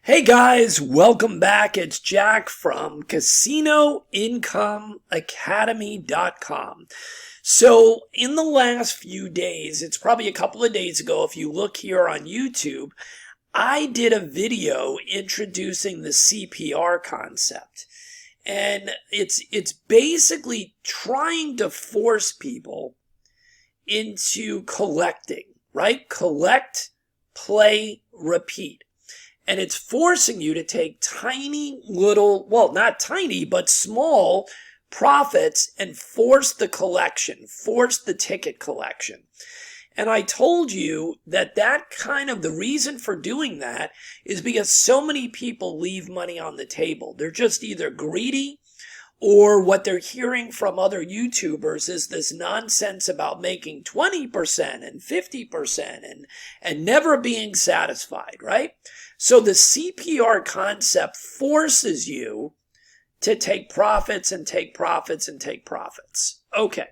Hey guys, welcome back. It's Jack from CasinoIncomeAcademy.com. So in the last few days, it's probably a couple of days ago, if you look here on YouTube, I did a video introducing the CPR concept. And it's basically trying to force people into collecting, right? Collect, play, repeat. And it's forcing you to take tiny little, well, not tiny, but small profits and force the collection, force the ticket collection. And I told you that the reason for doing that is because so many people leave money on the table. They're just either greedy, or what they're hearing from other YouTubers is this nonsense about making 20% and 50% and never being satisfied, right? So the CPR concept forces you to take profits and take profits and take profits. Okay.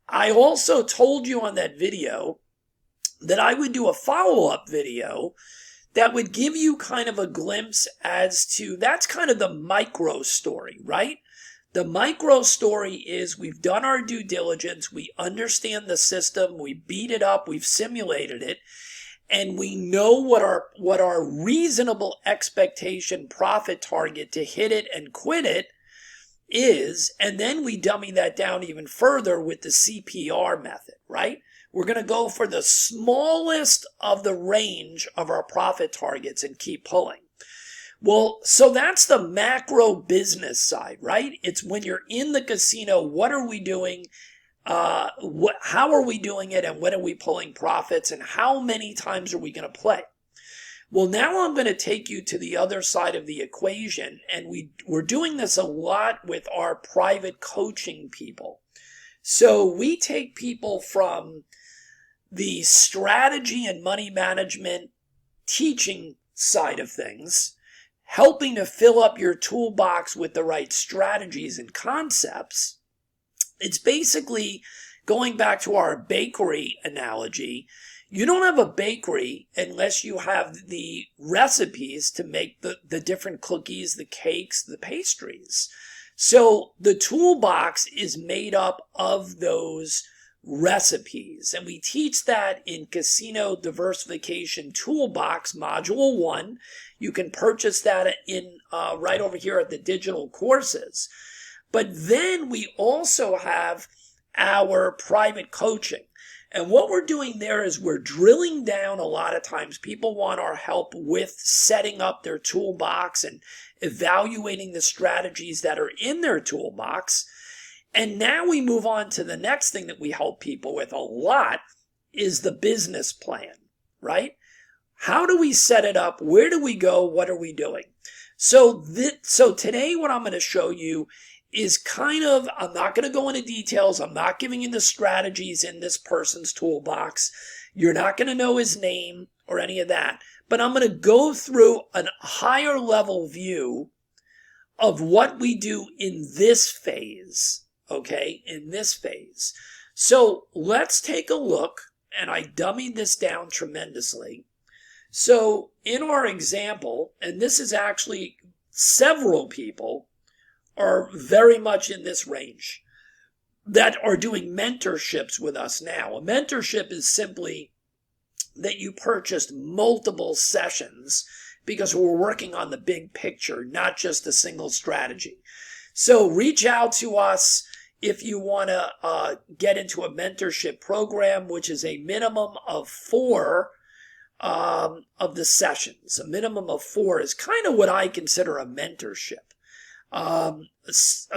I also told you on that video that I would do a follow-up video that would give you kind of a glimpse as to, that's kind of the micro story, right? The micro story is we've done our due diligence, we understand the system, we beat it up, we've simulated it, and we know what our reasonable expectation profit target to hit it and quit it is, and then we dummy that down even further with the CPR method, right? We're going to go for the smallest of the range of our profit targets and keep pulling. Well, so that's the macro business side, right? It's when you're in the casino, what are we doing? How are we doing it? And when are we pulling profits? And how many times are we going to play? Well, now I'm going to take you to the other side of the equation. And we're doing this a lot with our private coaching people. So we take people from the strategy and money management teaching side of things, helping to fill up your toolbox with the right strategies and concepts. It's basically going back to our bakery analogy. You don't have a bakery unless you have the recipes to make the different cookies, the cakes, the pastries. So the toolbox is made up of those recipes. And we teach that in Casino Diversification Toolbox Module 1. You can purchase that in right over here at the digital courses. But then we also have our private coaching. And what we're doing there is we're drilling down. A lot of times people want our help with setting up their toolbox and evaluating the strategies that are in their toolbox. And now we move on to the next thing that we help people with a lot is the business plan, right? How do we set it up? Where do we go? What are we doing? So today what I'm going to show you is kind of, I'm not going to go into details. I'm not giving you the strategies in this person's toolbox. You're not going to know his name or any of that. But I'm going to go through a higher level view of what we do in this phase. Okay, in this phase. So let's take a look, and I dummied this down tremendously. So in our example, and this is actually several people are very much in this range that are doing mentorships with us now. A mentorship is simply that you purchased multiple sessions because we're working on the big picture, not just a single strategy. So reach out to us if you want to get into a mentorship program, which is a minimum of 4 of the sessions. A minimum of 4 is kind of what I consider a mentorship. A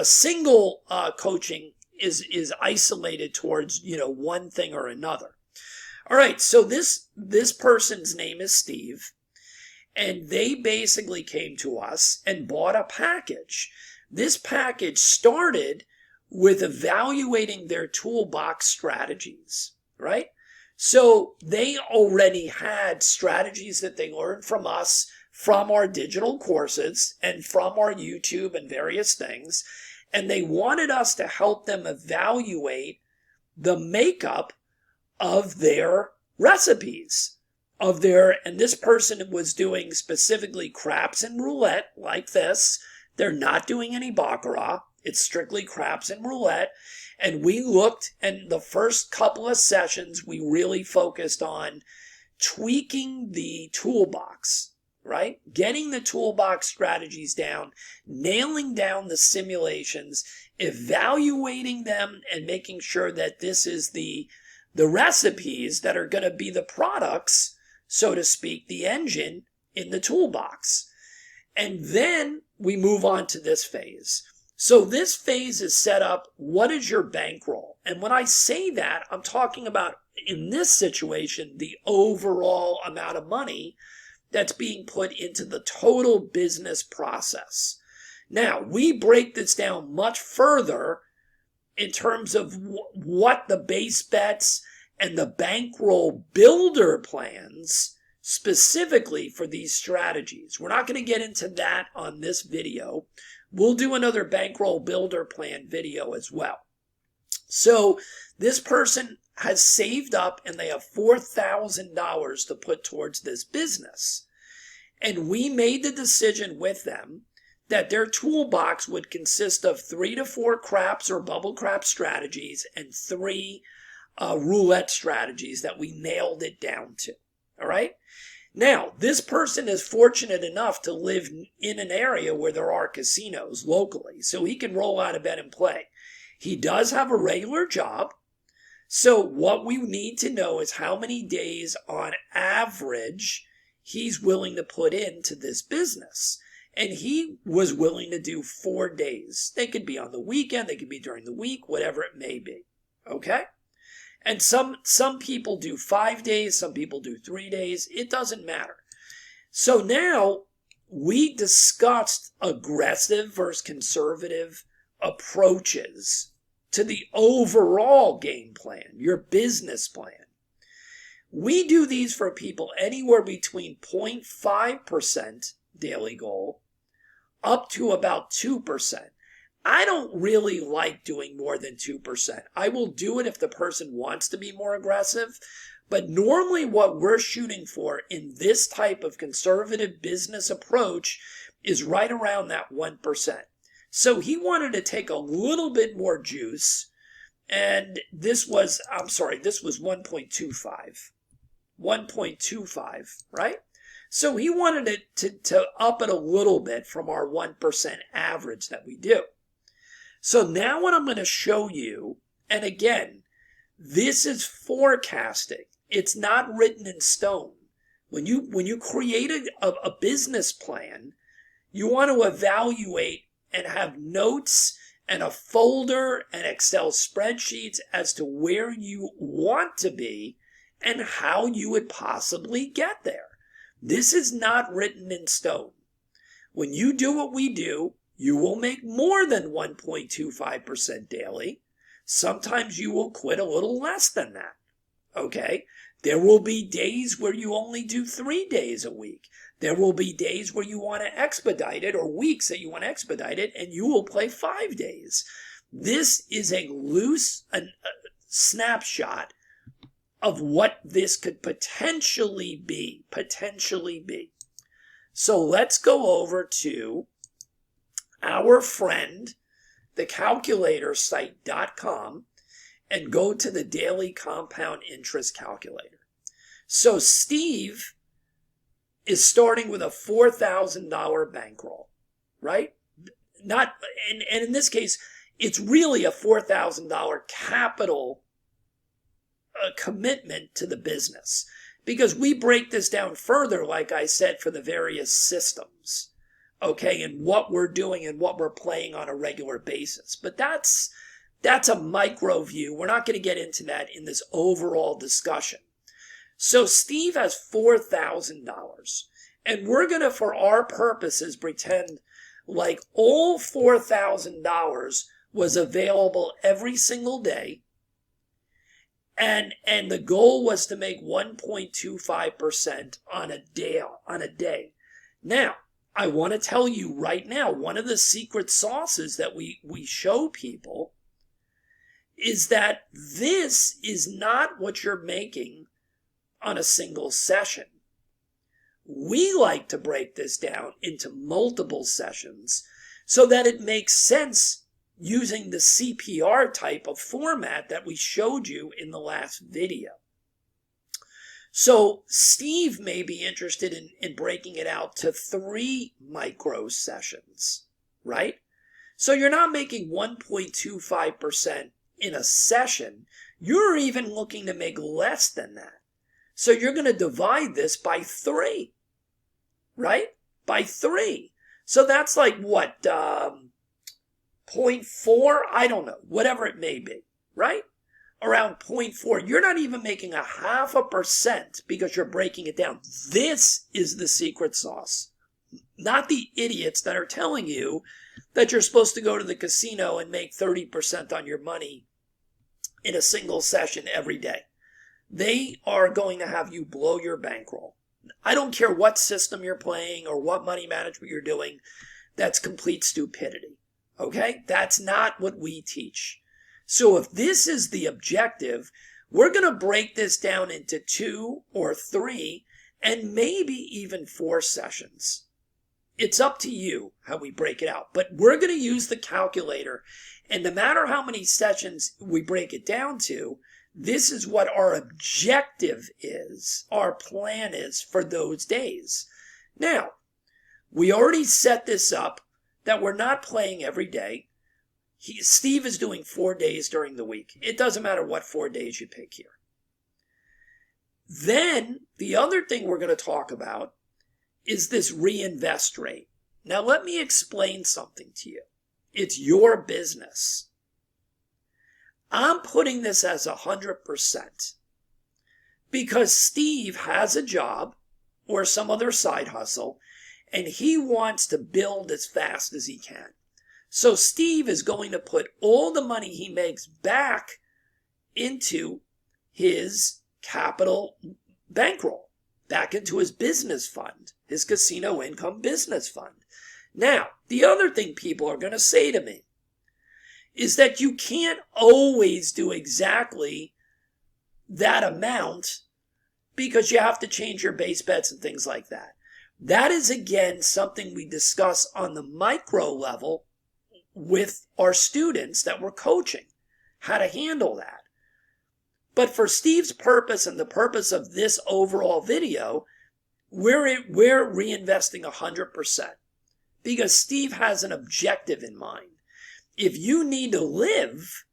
single coaching is isolated towards, one thing or another. All right, so this person's name is Steve, and they basically came to us and bought a package. This package started with evaluating their toolbox strategies, right? So they already had strategies that they learned from us, from our digital courses, and from our YouTube and various things. And they wanted us to help them evaluate the makeup of their recipes. of their, and this person was doing specifically craps and roulette like this. They're not doing any baccarat. It's strictly craps and roulette. And we looked, and the first couple of sessions, we really focused on tweaking the toolbox, right? Getting the toolbox strategies down, nailing down the simulations, evaluating them, and making sure that this is the recipes that are going to be the products, so to speak, the engine in the toolbox. And then we move on to this phase. So this phase is set up, what is your bankroll? And when I say that, I'm talking about, in this situation, the overall amount of money that's being put into the total business process. Now, we break this down much further in terms of what the base bets and the bankroll builder plans specifically for these strategies. We're not going to get into that on this video. We'll do another bankroll builder plan video as well. So this person has saved up and they have $4,000 to put towards this business. And we made the decision with them that their toolbox would consist of 3 to 4 craps or bubble crap strategies and 3 roulette strategies that we nailed it down to. All right. Now, this person is fortunate enough to live in an area where there are casinos locally, so he can roll out of bed and play. He does have a regular job. So what we need to know is how many days on average he's willing to put into this business. And he was willing to do 4 days. They could be on the weekend, they could be during the week, whatever it may be. Okay? And some people do 5 days, some people do 3 days. It doesn't matter. So now we discussed aggressive versus conservative approaches to the overall game plan, your business plan. We do these for people anywhere between 0.5% daily goal up to about 2%. I don't really like doing more than 2%. I will do it if the person wants to be more aggressive, but normally what we're shooting for in this type of conservative business approach is right around that 1%. So he wanted to take a little bit more juice, and this was 1.25. 1.25, right? So he wanted it to up it a little bit from our 1% average that we do. So now what I'm going to show you, and again, this is forecasting. It's not written in stone. When you create a business plan, you want to evaluate and have notes and a folder and Excel spreadsheets as to where you want to be and how you would possibly get there. This is not written in stone. When you do what we do, you will make more than 1.25% daily. Sometimes you will quit a little less than that. Okay? There will be days where you only do 3 days a week. There will be days where you want to expedite it, or weeks that you want to expedite it, and you will play 5 days. This is a loose snapshot of what this could potentially be. So let's go over to our friend, thecalculatorsite.com, and go to the daily compound interest calculator. So Steve is starting with a $4,000 bankroll, right? And in this case, it's really a $4,000 capital commitment to the business, because we break this down further, like I said, for the various systems. Okay, and what we're doing and what we're playing on a regular basis. But that's a micro view. We're not going to get into that in this overall discussion. So Steve has $4,000. And we're going to, for our purposes, pretend like all $4,000 was available every single day. And the goal was to make 1.25% on a day. Now, I want to tell you right now, one of the secret sauces that we show people is that this is not what you're making on a single session. We like to break this down into multiple sessions so that it makes sense using the CPR type of format that we showed you in the last video. So Steve may be interested in breaking it out to 3 micro sessions, right? So you're not making 1.25% in a session. You're even looking to make less than that. So you're going to divide this by 3, right? By 3. So that's like what, 0.4? I don't know, whatever it may be, right? Around 0.4. You're not even making 0.5% because you're breaking it down. This is the secret sauce. Not the idiots that are telling you that you're supposed to go to the casino and make 30% on your money in a single session every day. They are going to have you blow your bankroll. I don't care what system you're playing or what money management you're doing. That's complete stupidity. Okay? That's not what we teach. So if this is the objective, we're going to break this down into 2 or 3 and maybe even 4 sessions. It's up to you how we break it out. But we're going to use the calculator. And no matter how many sessions we break it down to, this is what our objective is, our plan is for those days. Now, we already set this up that we're not playing every day. Steve is doing 4 days during the week. It doesn't matter what 4 days you pick here. Then, the other thing we're going to talk about is this reinvest rate. Now, let me explain something to you. It's your business. I'm putting this as 100% because Steve has a job or some other side hustle, and he wants to build as fast as he can. So Steve is going to put all the money he makes back into his capital bankroll, back into his business fund, his casino income business fund. Now, the other thing people are going to say to me is that you can't always do exactly that amount because you have to change your base bets and things like that. That is, again, something we discuss on the micro level with our students that we're coaching, how to handle that. But for Steve's purpose and the purpose of this overall video, we're reinvesting 100% because Steve has an objective in mind. If you need to live,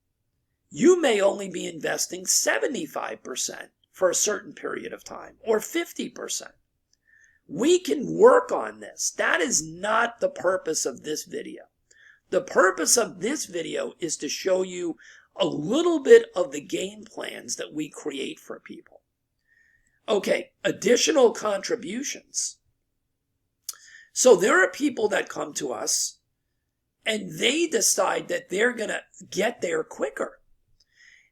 you may only be investing 75% for a certain period of time or 50%. We can work on this. That is not the purpose of this video. The purpose of this video is to show you a little bit of the game plans that we create for people. Okay, additional contributions. So there are people that come to us and they decide that they're going to get there quicker.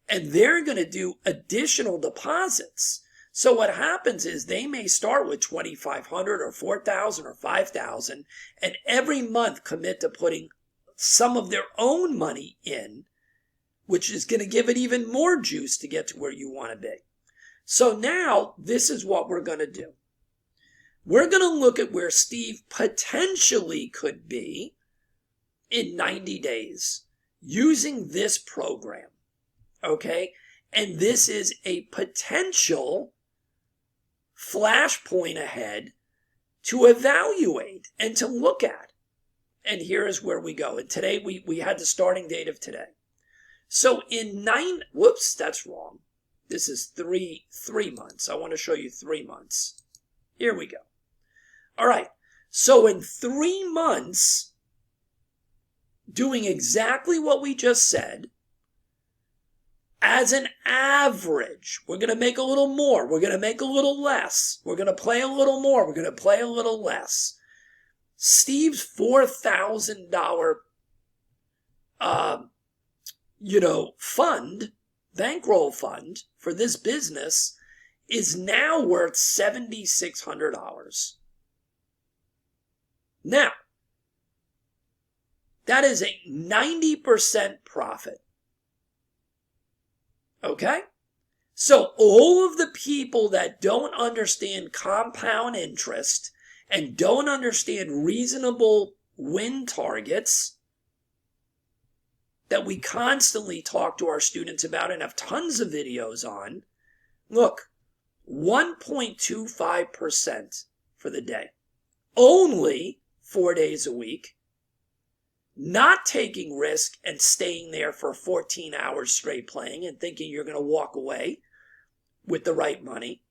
And they're going to do additional deposits. So what happens is they may start with $2,500 or $4,000 or $5,000 and every month commit to putting some of their own money in, which is going to give it even more juice to get to where you want to be. So now this is what we're going to do. We're going to look at where Steve potentially could be in 90 days using this program. Okay? And this is a potential flashpoint ahead to evaluate and to look at. And here is where we go. And today we had the starting date of today. So in that's wrong. This is three months. I want to show you 3 months. Here we go. All right. So in 3 months, doing exactly what we just said, as an average, we're going to make a little more. We're going to make a little less. We're going to play a little more. We're going to play a little less. Steve's $4,000, fund, bankroll fund for this business is now worth $7,600. Now, that is a 90% profit. Okay? So all of the people that don't understand compound interest and don't understand reasonable win targets that we constantly talk to our students about and have tons of videos on, look, 1.25% for the day. Only 4 days a week. Not taking risk and staying there for 14 hours straight playing and thinking you're going to walk away with the right money.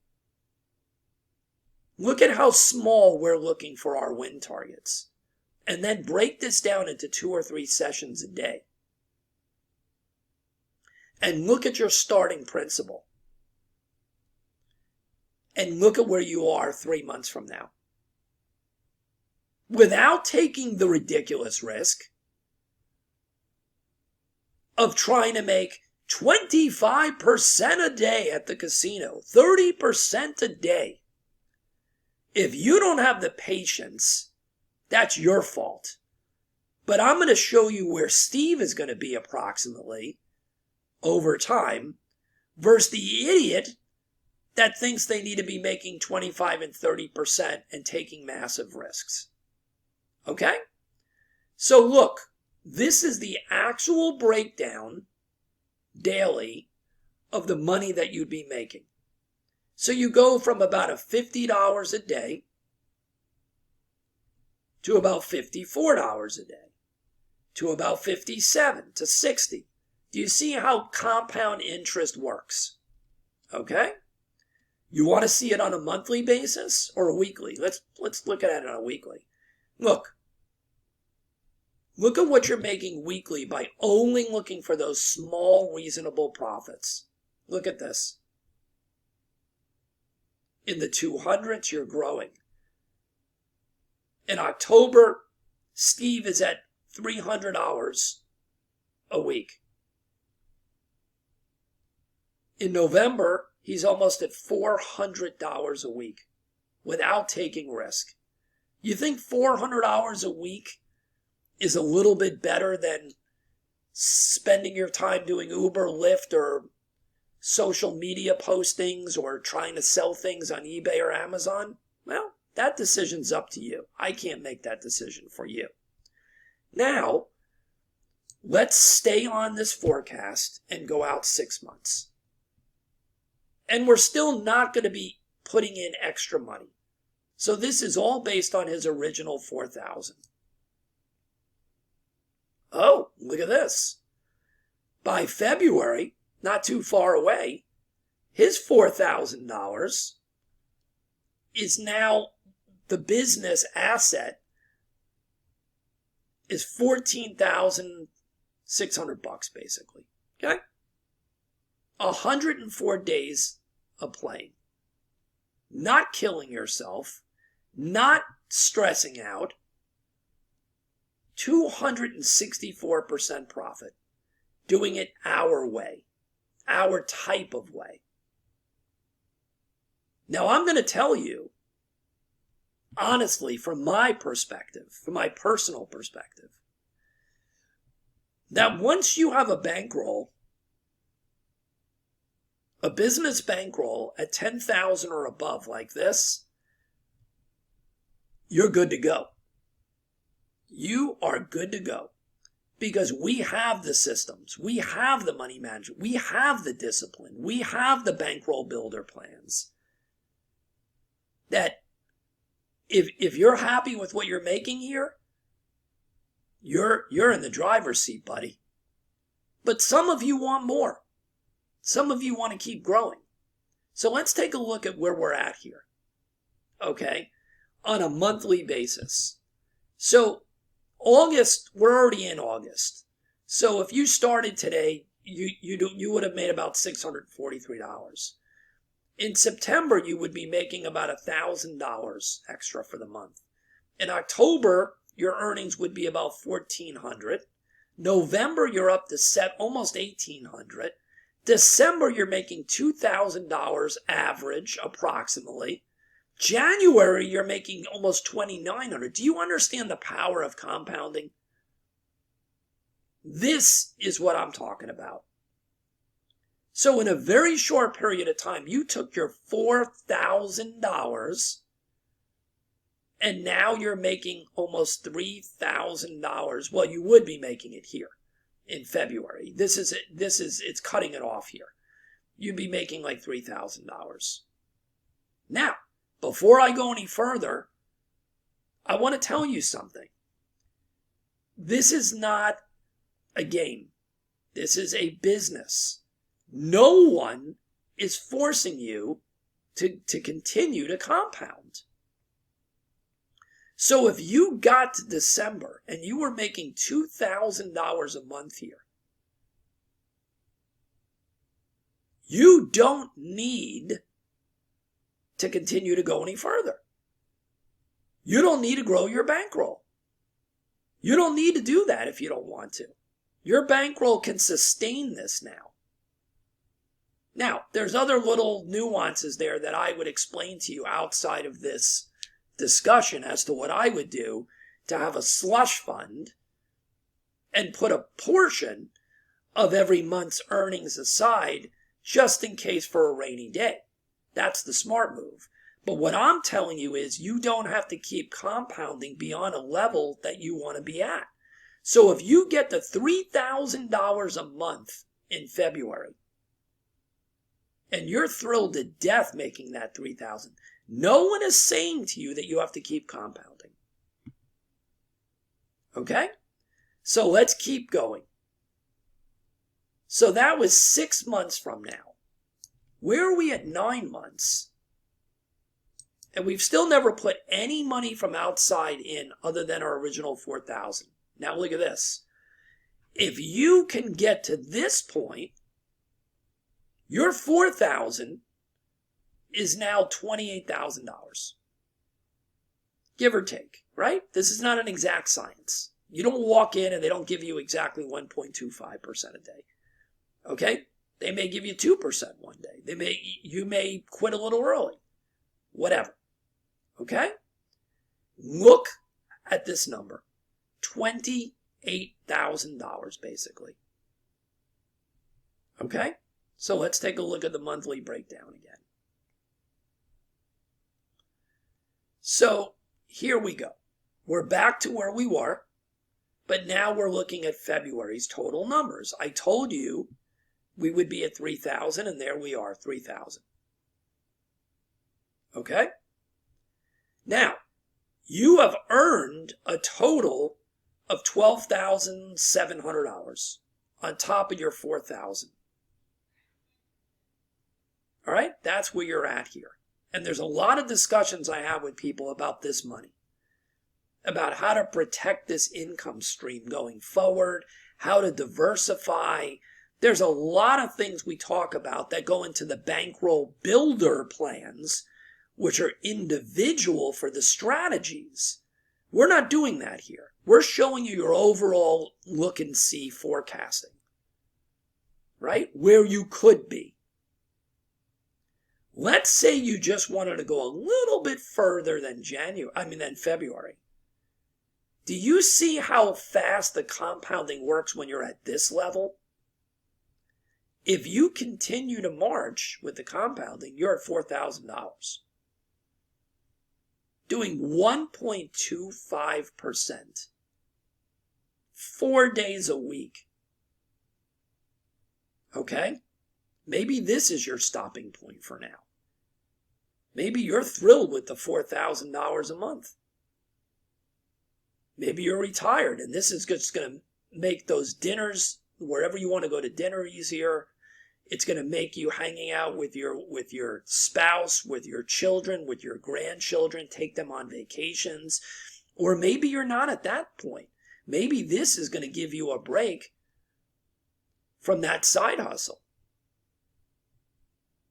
Look at how small we're looking for our win targets. And then break this down into 2 or 3 sessions a day. And look at your starting principal. And look at where you are 3 months from now. Without taking the ridiculous risk of trying to make 25% a day at the casino, 30% a day. If you don't have the patience, that's your fault. But I'm going to show you where Steve is going to be approximately over time versus the idiot that thinks they need to be making 25 and 30% and taking massive risks. Okay? So look, this is the actual breakdown daily of the money that you'd be making. So you go from about $50 a day to about $54 a day to about $57 to $60. Do you see how compound interest works? Okay? You want to see it on a monthly basis or a weekly? Let's look at it on a weekly. Look at what you're making weekly by only looking for those small, reasonable profits. Look at this. In the 200s, you're growing. In October, Steve is at $300 a week. In November, he's almost at $400 a week without taking risk. You think $400 a week is a little bit better than spending your time doing Uber, Lyft, or social media postings or trying to sell things on eBay or Amazon? Well, that decision's up to you. I can't make that decision for you. Now, let's stay on this forecast and go out 6 months. And we're still not going to be putting in extra money. So this is all based on his original $4,000. Oh, look at this. By February, not too far away, his $4,000 is now the business asset is $14,600 basically. Okay? 104 days of playing. Not killing yourself, not stressing out. 264% profit. Doing it our way. Our type of way. Now I'm going to tell you, honestly, from my perspective, from my personal perspective, that once you have a bankroll, a business bankroll at $10,000 or above like this, you're good to go. You are good to go. Because we have the systems, we have the money management, we have the discipline, we have the bankroll builder plans. That if you're happy with what you're making here, you're in the driver's seat, buddy. But some of you want more. Some of you want to keep growing. So let's take a look at where we're at here. Okay? On a monthly basis. So August, we're already in August. So if you started today, you would have made about $643. In September, you would be making about $1,000 extra for the month. In October, your earnings would be about $1,400. November, you're up to almost $1,800. December, you're making $2,000 average, approximately. January, you're making almost $2,900. Do you understand the power of compounding? This is what I'm talking about. So in a very short period of time, you took your $4,000 and now you're making almost $3,000. Well, you would be making it here in February. It's cutting it off here. You'd be making like $3,000. Now, before I go any further, I want to tell you something. This is not a game. This is a business. No one is forcing you to continue to compound. So if you got to December and you were making $2,000 a month here, you don't need to continue to go any further. You don't need to grow your bankroll. You don't need to do that if you don't want to. Your bankroll can sustain this now. Now, there's other little nuances there that I would explain to you outside of this discussion as to what I would do to have a slush fund and put a portion of every month's earnings aside just in case for a rainy day. That's the smart move. But what I'm telling you is you don't have to keep compounding beyond a level that you want to be at. So if you get to $3,000 a month in February, and you're thrilled to death making that $3,000, no one is saying to you that you have to keep compounding. Okay? So let's keep going. So that was 6 months from now. Where are we at 9 months? And we've still never put any money from outside in other than our original $4,000. Now look at this. If you can get to this point, your $4,000 is now $28,000. Give or take, right? This is not an exact science. You don't walk in and they don't give you exactly 1.25% a day. Okay? They may give you 2% one day. You may quit a little early. Whatever. Okay? Look at this number. $28,000 basically. Okay? So let's take a look at the monthly breakdown again. So here we go. We're back to where we were, but now we're looking at February's total numbers. I told you we would be at 3,000, and there we are, 3,000. Okay? Now, you have earned a total of $12,700 on top of your $4,000. All right? That's where you're at here. And there's a lot of discussions I have with people about this money, about how to protect this income stream going forward, how to diversify. There's a lot of things we talk about that go into the bankroll builder plans, which are individual for the strategies. We're not doing that here. We're showing you your overall look and see forecasting, right? Where you could be. Let's say you just wanted to go a little bit further than February. Do you see how fast the compounding works when you're at this level? If you continue to march with the compounding, you're at $4,000. Doing 1.25%, 4 days a week. Okay? Maybe this is your stopping point for now. Maybe you're thrilled with the $4,000 a month. Maybe you're retired and this is just going to make those dinners, wherever you want to go to dinner, easier. It's going to make you hanging out with your spouse, with your children, with your grandchildren, take them on vacations. Or maybe you're not at that point. Maybe this is going to give you a break from that side hustle.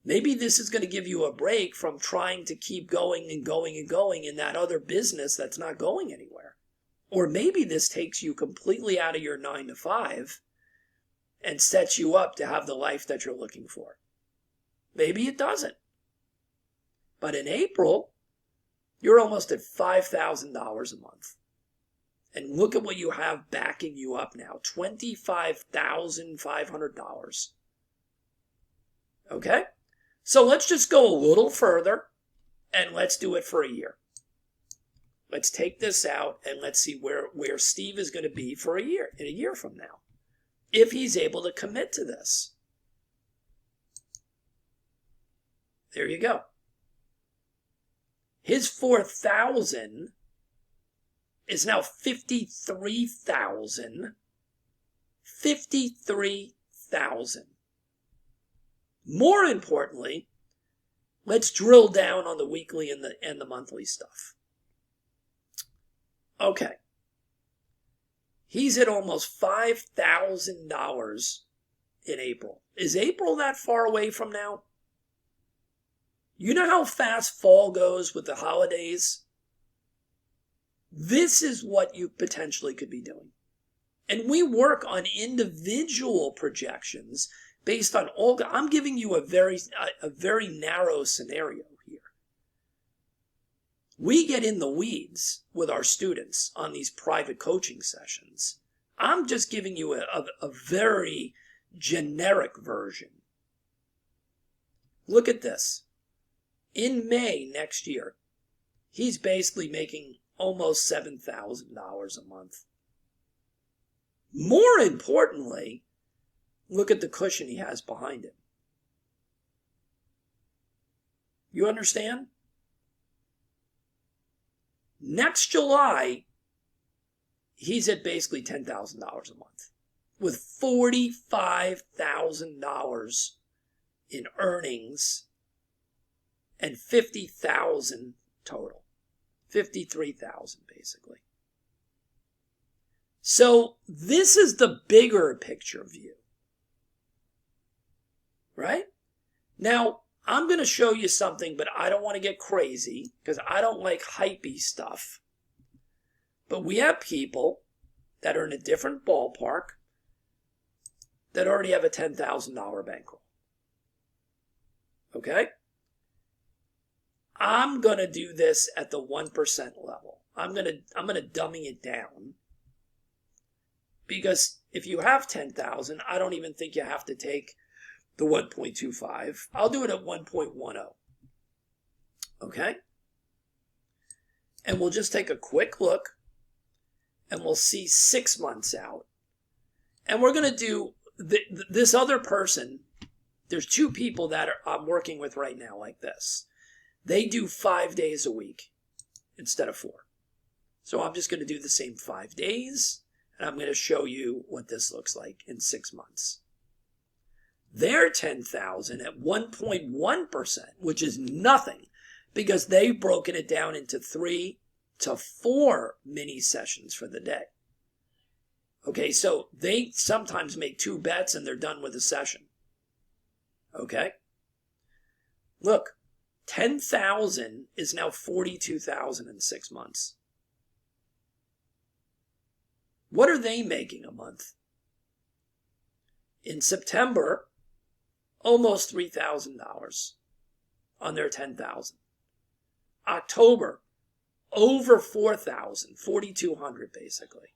Maybe this is going to give you a break from trying to keep going and going and going in that other business that's not going anywhere. Or maybe this takes you completely out of your 9 to 5 and sets you up to have the life that you're looking for. Maybe it doesn't. But in April, you're almost at $5,000 a month. And look at what you have backing you up now, $25,500. Okay? So let's just go a little further and let's do it for a year. Let's take this out and let's see where Steve is going to be for a year from now, if he's able to commit to this. There you go. His 4,000 is now 53,000. 53,000. More importantly, let's drill down on the weekly and the monthly stuff. Okay. He's at almost $5,000 in April. Is April that far away from now? You know how fast fall goes with the holidays? This is what you potentially could be doing. And we work on individual projections based on all. I'm giving you a very narrow scenario here. We get in the weeds with our students on these private coaching sessions. I'm just giving you a very generic version. Look at this. In May next year, he's basically making almost $7,000 a month. More importantly, look at the cushion he has behind him. You understand? Next July, he's at basically $10,000 a month with $45,000 in earnings and $50,000 total. $53,000 basically. So this is the bigger picture view. Right? Now, I'm going to show you something, but I don't want to get crazy because I don't like hypey stuff. But we have people that are in a different ballpark that already have a $10,000 bankroll. Okay? I'm going to do this at the 1% level. I'm going to dummy it down. Because if you have 10,000, I don't even think you have to take the 1.25. I'll do it at 1.10. Okay? And we'll just take a quick look and we'll see 6 months out. And we're going to do this other person. There's two people that I'm working with right now like this. They do 5 days a week instead of 4. So I'm just going to do the same 5 days. And I'm going to show you what this looks like in 6 months. They're 10,000 at 1.1%, which is nothing because they've broken it down into 3 to 4 mini sessions for the day. Okay, so they sometimes make 2 bets and they're done with a session. Okay? Look, 10,000 is now 42,000 in 6 months. What are they making a month? In September, almost $3,000 on their 10,000. October, over 4,000, 4,200 basically.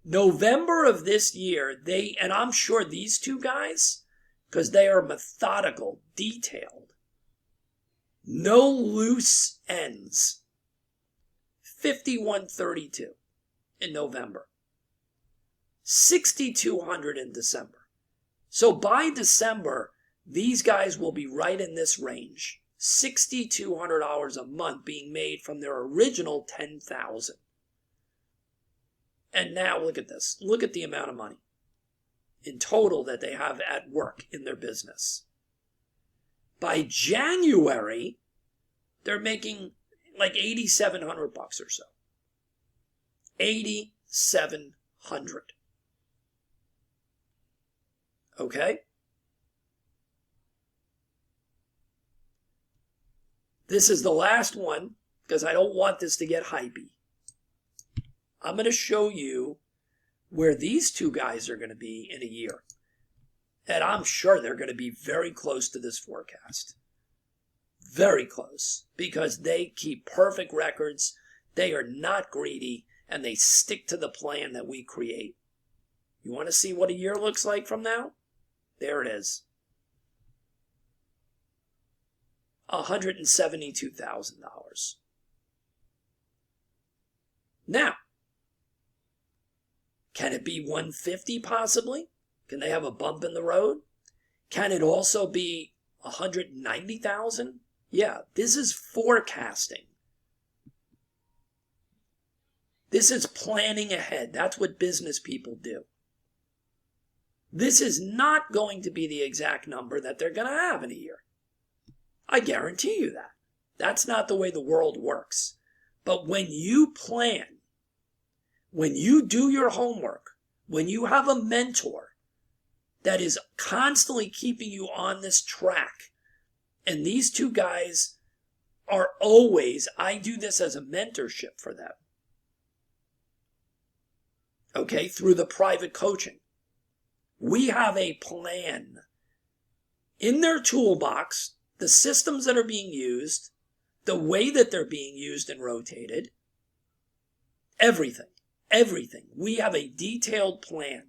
November of this year, and I'm sure these two guys, because they are methodical, detailed, no loose ends, 5,132 in November, 6,200 in December. So by December, these guys will be right in this range, $6,200 a month being made from their original 10,000. And now look at this. Look at the amount of money in total that they have at work in their business. By January, they're making like $8,700 or so. 8,700. Okay? This is the last one because I don't want this to get hypey. I'm going to show you where these two guys are going to be in a year. And I'm sure they're going to be very close to this forecast. Very close. Because they keep perfect records. They are not greedy. And they stick to the plan that we create. You want to see what a year looks like from now? There it is. $172,000. Now, can it be 150 possibly? Can they have a bump in the road? Can it also be 190,000? Yeah, this is forecasting. This is planning ahead. That's what business people do. This is not going to be the exact number that they're going to have in a year. I guarantee you that. That's not the way the world works. But when you plan, when you do your homework, when you have a mentor that is constantly keeping you on this track, and these two guys are always, I do this as a mentorship for them. Okay, through the private coaching. We have a plan in their toolbox, the systems that are being used, the way that they're being used and rotated, everything. We have a detailed plan.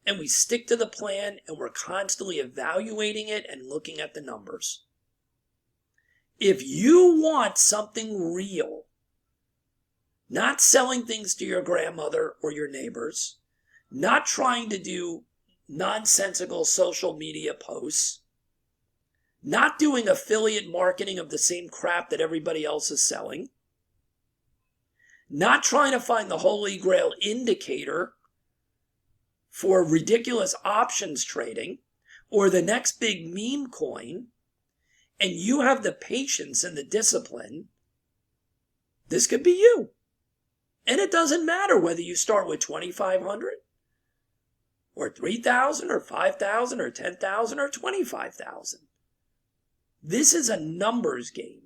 And we stick to the plan, and we're constantly evaluating it and looking at the numbers. If you want something real, not selling things to your grandmother or your neighbors, not trying to do nonsensical social media posts, not doing affiliate marketing of the same crap that everybody else is selling, not trying to find the holy grail indicator for ridiculous options trading or the next big meme coin, and you have the patience and the discipline, this could be you. And it doesn't matter whether you start with 2,500 or 3,000 or 5,000 or 10,000 or 25,000. This is a numbers game.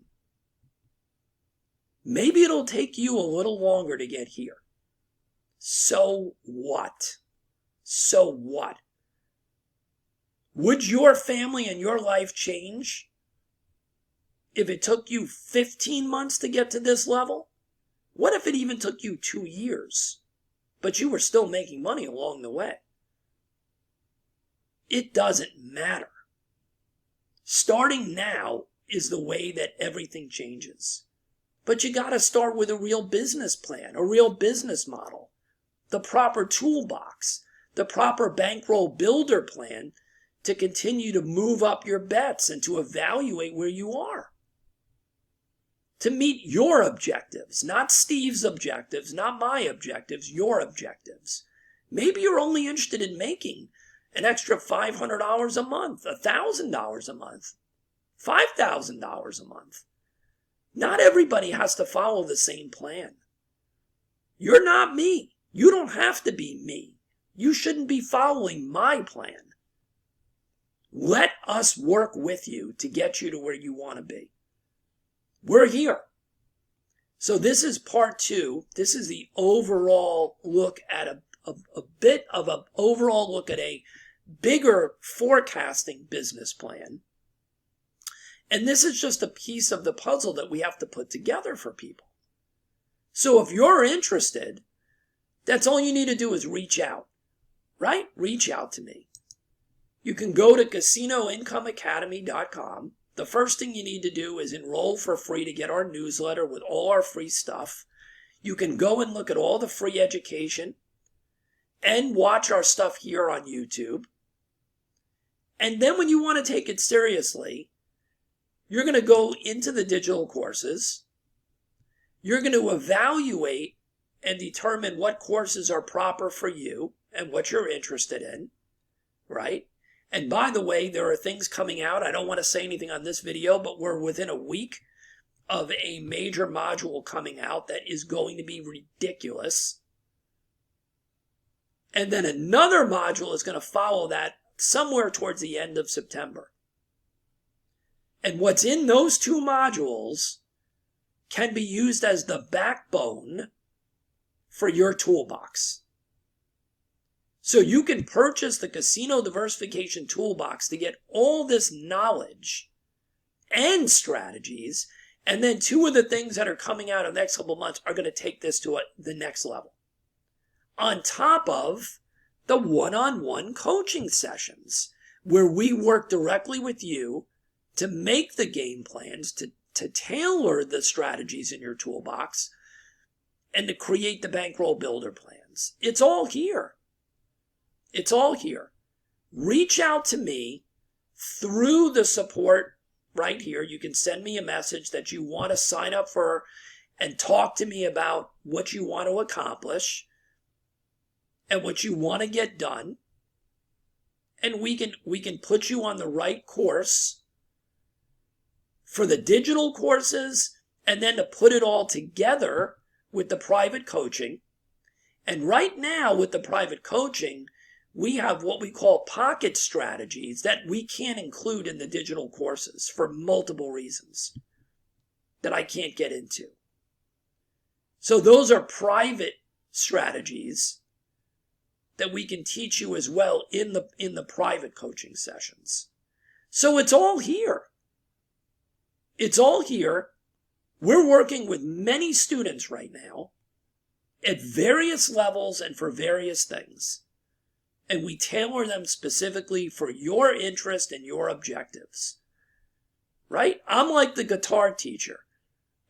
Maybe it'll take you a little longer to get here. So what? So what? Would your family and your life change if it took you 15 months to get to this level? What if it even took you 2 years, but you were still making money along the way? It doesn't matter. Starting now is the way that everything changes. But you got to start with a real business plan, a real business model, the proper toolbox, the proper bankroll builder plan to continue to move up your bets and to evaluate where you are. To meet your objectives, not Steve's objectives, not my objectives, your objectives. Maybe you're only interested in making an extra $500 a month, $1,000 a month, $5,000 a month. Not everybody has to follow the same plan. You're not me. You don't have to be me. You shouldn't be following my plan. Let us work with you to get you to where you want to be. We're here. So this is part 2. This is the overall look at a bit of an overall look at a bigger forecasting business plan. And this is just a piece of the puzzle that we have to put together for people. So if you're interested, that's all you need to do is reach out, right? Reach out to me. You can go to CasinoIncomeAcademy.com. The first thing you need to do is enroll for free to get our newsletter with all our free stuff. You can go and look at all the free education and watch our stuff here on YouTube. And then when you want to take it seriously, you're going to go into the digital courses. You're going to evaluate and determine what courses are proper for you and what you're interested in, right? And by the way, there are things coming out. I don't want to say anything on this video, but we're within a week of a major module coming out that is going to be ridiculous. And then another module is going to follow that somewhere towards the end of September. And what's in those 2 modules can be used as the backbone for your toolbox. So you can purchase the Casino Diversification Toolbox to get all this knowledge and strategies. And then 2 of the things that are coming out in the next couple of months are going to take this to the next level. On top of the one-on-one coaching sessions where we work directly with you to make the game plans, to tailor the strategies in your toolbox, and to create the bankroll builder plans. It's all here. It's all here. Reach out to me through the support right here. You can send me a message that you want to sign up for and talk to me about what you want to accomplish and what you want to get done. And we can put you on the right course for the digital courses, and then to put it all together with the private coaching. And right now with the private coaching, we have what we call pocket strategies that we can't include in the digital courses for multiple reasons that I can't get into. So those are private strategies that we can teach you as well in the private coaching sessions. So it's all here. It's all here. We're working with many students right now at various levels and for various things. And we tailor them specifically for your interest and your objectives. Right? I'm like the guitar teacher.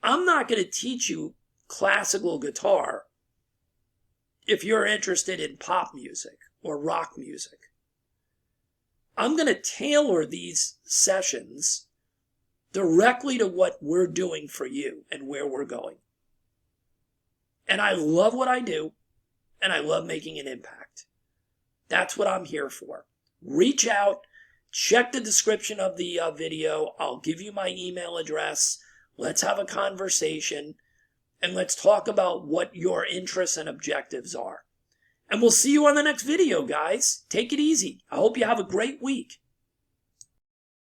I'm not going to teach you classical guitar if you're interested in pop music or rock music. I'm going to tailor these sessions directly to what we're doing for you and where we're going. And I love what I do, and I love making an impact. That's what I'm here for. Reach out, check the description of the video. I'll give you my email address. Let's have a conversation, and let's talk about what your interests and objectives are. And we'll see you on the next video, guys. Take it easy. I hope you have a great week.